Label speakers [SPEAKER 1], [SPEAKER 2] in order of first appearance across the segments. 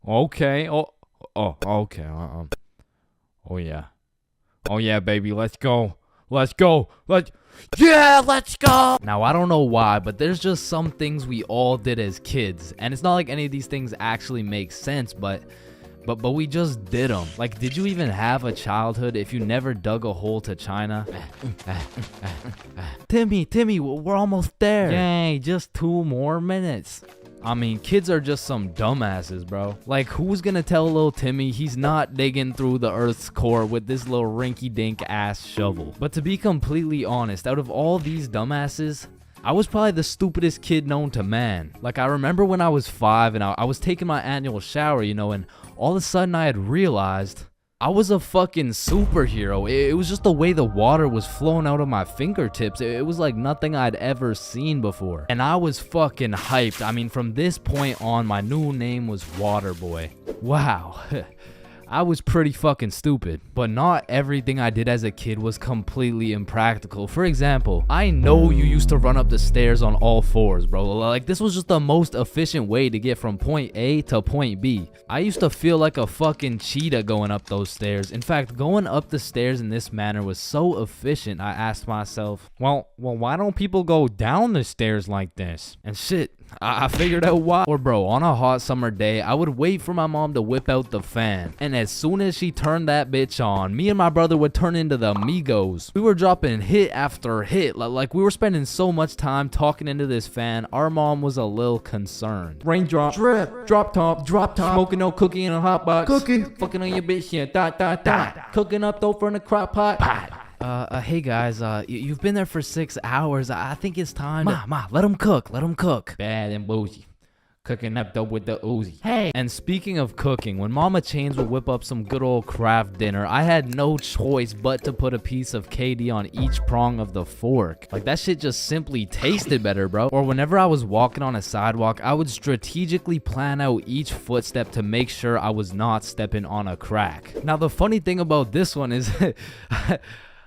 [SPEAKER 1] Okay. Okay. Oh yeah. Oh yeah, baby. Let's go. Let's go. Yeah, let's go. Now, I don't know why, but there's just some things we all did as kids, and it's not like any of these things actually make sense, but we just did them. Like, did you even have a childhood if you never dug a hole to China? Timmy, we're almost there. Yay, just 2 more minutes. I mean, kids are just some dumbasses, bro. Like, who's gonna tell little Timmy he's not digging through the Earth's core with this little rinky-dink ass shovel? But to be completely honest, out of all these dumbasses, I was probably the stupidest kid known to man. Like, I remember when I was 5 and I was taking my annual shower, you know, and all of a sudden I had realized I was a fucking superhero. It was just the way the water was flowing out of my fingertips. It was like nothing I'd ever seen before. And I was fucking hyped. I mean, from this point on, my new name was Waterboy. Wow. I was pretty fucking stupid, but not everything I did as a kid was completely impractical. For example, I know you used to run up the stairs on all 4s, bro. Like, this was just the most efficient way to get from point A to point B. I used to feel like a fucking cheetah going up those stairs. In fact, going up the stairs in this manner was so efficient, I asked myself, well, why don't people go down the stairs like this? And shit, I figured out why. Or bro, on a hot summer day, I would wait for my mom to whip out the fan, and as soon as she turned that bitch on, me and my brother would turn into the Migos. We were dropping hit after hit, like we were spending so much time talking into this fan. Our mom was a little concerned. Raindrop, drip, drop top, smoking no cookie in a hot box, cookie, fucking on your bitch, yeah, cooking up dope in a crock pot. Hey guys, you've been there for 6 hours. I think it's time. Ma, let them cook. Bad and bougie. Cooking up dope with the Uzi. Hey. And speaking of cooking, when Mama Chains would whip up some good old craft dinner, I had no choice but to put a piece of KD on each prong of the fork. Like, that shit just simply tasted better, bro. Or whenever I was walking on a sidewalk, I would strategically plan out each footstep to make sure I was not stepping on a crack. Now, the funny thing about this one is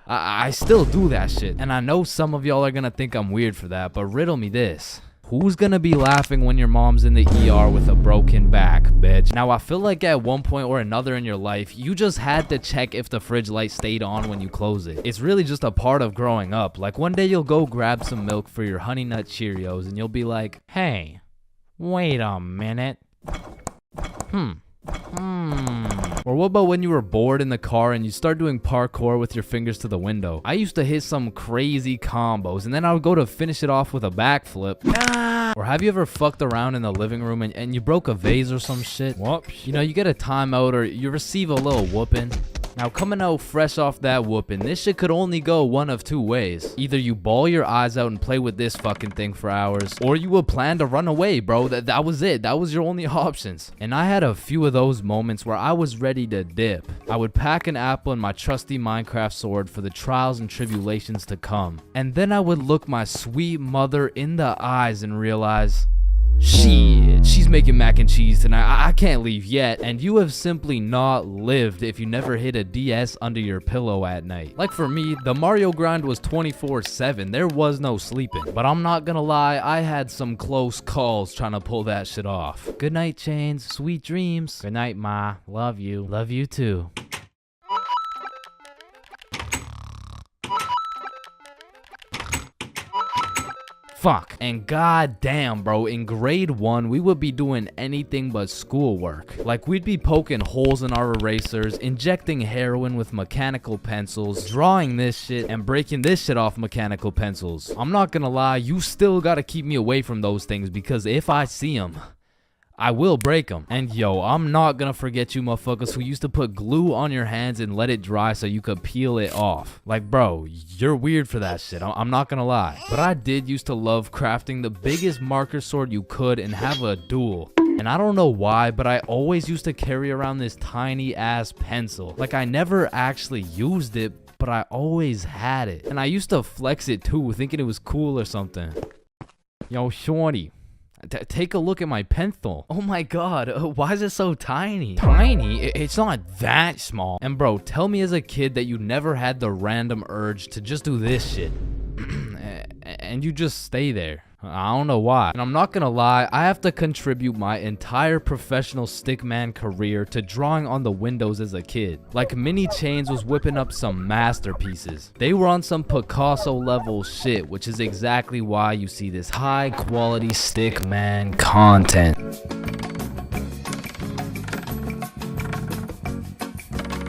[SPEAKER 1] I still do that shit. And I know some of y'all are gonna think I'm weird for that, but riddle me this. Who's gonna be laughing when your mom's in the ER with a broken back, bitch? Now, I feel like at one point or another in your life, you just had to check if the fridge light stayed on when you close it. It's really just a part of growing up. Like, one day you'll go grab some milk for your Honey Nut Cheerios and you'll be like, hey, wait a minute. Or what about when you were bored in the car and you start doing parkour with your fingers to the window? I used to hit some crazy combos and then I would go to finish it off with a backflip. Or have you ever fucked around in the living room and you broke a vase or some shit? Whoops. You know, you get a timeout or you receive a little whooping. Now, coming out fresh off that whooping, this shit could only go one of 2 ways. Either you bawl your eyes out and play with this fucking thing for hours, or you would plan to run away, bro. That was it. That was your only options. And I had a few of those moments where I was ready to dip. I would pack an apple and my trusty Minecraft sword for the trials and tribulations to come. And then I would look my sweet mother in the eyes and realize, shit, she's making mac and cheese tonight. I can't leave yet. And you have simply not lived if you never hit a DS under your pillow at night. Like for me, the Mario grind was 24/7. There was no sleeping. But I'm not gonna lie, I had some close calls trying to pull that shit off. Good night, Chains. Sweet dreams. Good night, Ma. Love you. Love you too. Fuck. And goddamn, bro, in grade 1, we would be doing anything but schoolwork. Like, we'd be poking holes in our erasers, injecting heroin with mechanical pencils, drawing this shit, and breaking this shit off mechanical pencils. I'm not gonna lie, you still gotta keep me away from those things, because if I see them, I will break them. And yo, I'm not gonna forget you motherfuckers who used to put glue on your hands and let it dry so you could peel it off. Like, bro, you're weird for that shit. I'm not gonna lie. But I did used to love crafting the biggest marker sword you could and have a duel. And I don't know why, but I always used to carry around this tiny ass pencil. Like, I never actually used it, but I always had it. And I used to flex it too, thinking it was cool or something. Yo, shorty. Take a look at my pencil. Oh my god, why is it so tiny? Tiny? It's not that small. And bro, tell me as a kid that you never had the random urge to just do this shit. And you just stay there. I don't know why. And I'm not gonna lie, I have to contribute my entire professional stickman career to drawing on the windows as a kid. Like, Mini Chains was whipping up some masterpieces. They were on some Picasso level shit, which is exactly why you see this high quality stickman content.